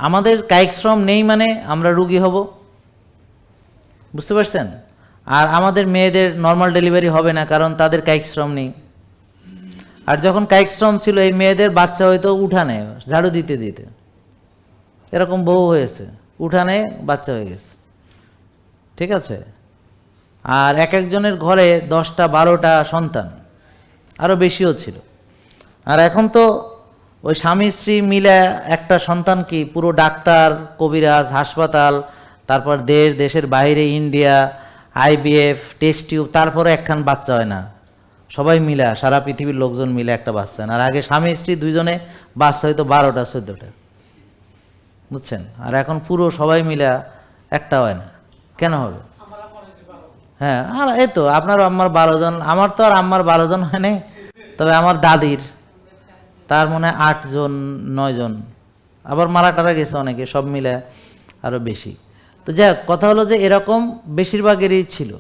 আমাদের কায়িক শ্রম নেই মানে আমরা রুগী হব, বুঝতে পারছেন? আর আমাদের মেয়েদের নর্মাল ডেলিভারি হবে না, কারণ তাদের কায়িক শ্রম নেই। আর যখন কায়িক শ্রম ছিল, এই মেয়েদের বাচ্চা হয়তো উঠানে ঝাড়ু দিতে দিতে, এরকম বউ হয়েছে, উঠানে বাচ্চা হয়ে গেছে, ঠিক আছে? আর এক একজনের ঘরে 10টা 12টা সন্তান, আরও বেশিও ছিল। আর এখন তো ওই স্বামী স্ত্রী মিলে একটা সন্তান কি পুরো ডাক্তার, কবিরাজ, হাসপাতাল, তারপর দেশের বাইরে ইন্ডিয়া, IVF, টেস্ট টিউব, তারপরে একখান বাচ্চা হয় না। সবাই মিলে, সারা পৃথিবীর লোকজন মিলে একটা বাচ্চা হয় না। আর আগে স্বামী স্ত্রী দুইজনে বাচ্চা হয়তো 12টা 14টা, বুঝছেন? আর এখন পুরো সবাই মিলে একটা হয় না। কেন হবে? হ্যাঁ, আর এই তো আপনার আম্মার 12 জন, আমার তো আর আম্মার 12 জন হয় নাই, তবে আমার দাদির তার মনে হয় 8 জন 9 জন, আবার মারা টারা গেছে অনেকে, সব মিলে আরও বেশি। তো যাই হোক, কথা হলো যে এরকম বেশিরভাগেরই ছিল।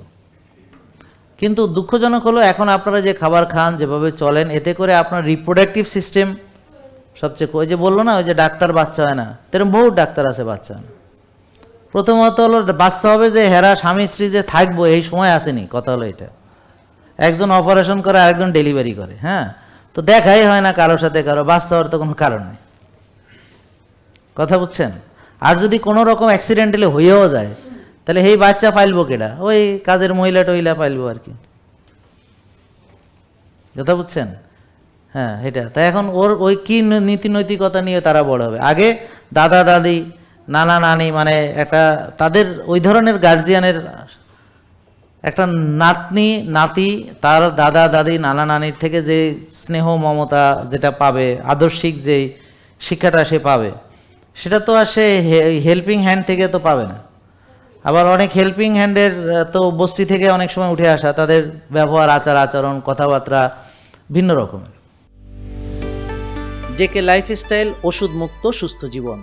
কিন্তু দুঃখজনক হলো এখন আপনারা যে খাবার খান, যেভাবে চলেন, এতে করে আপনার রিপ্রোডাক্টিভ সিস্টেম সবচেয়ে, ওই যে বললো না, ওই যে ডাক্তার বাচ্চা হয় না, তেরকম বহু ডাক্তার আছে বাচ্চা হয় না। প্রথমত হলো বাচ্চা হবে যে হেরা স্বামী স্ত্রী যে থাকবো এই সময় আসেনি, কথা হলো এটা। একজন অপারেশন করে আরেকজন ডেলিভারি করে, হ্যাঁ, তো দেখাই হয় না কারোর সাথে কারো, বাচ্চা হওয়ার তো কোনো কারণ নেই, কথা বুঝছেন? আর যদি কোনো রকম অ্যাক্সিডেন্টালি হয়েও যায়, তাহলে এই বাচ্চা পাইলবো কেডা? ওই কাজের মহিলা টহিলা পাইলবো আর কি, কথা বুঝছেন? হ্যাঁ, এটা তাই। এখন ওর ওই কি নীতি নৈতিকতা নিয়ে তারা বড় হবে? আগে দাদা দাদি, নানা নানি, মানে একটা তাদের ওই ধরনের গার্জিয়ানের একটা নাতনি নাতি তার দাদা দাদি নানা নানির থেকে যে স্নেহ মমতা যেটা পাবে, আদর্শিক যে শিক্ষাটা সে পাবে, সেটা তো আর সে হেল্পিং হ্যান্ড থেকে তো পাবে না। আবার অনেক হেল্পিং হ্যান্ডের তো বস্তি থেকে অনেক সময় উঠে আসা, তাদের ব্যবহার, আচার আচরণ, কথাবার্তা ভিন্ন রকমের। জেকে লাইফস্টাইল, ওষুধ মুক্ত সুস্থ জীবন।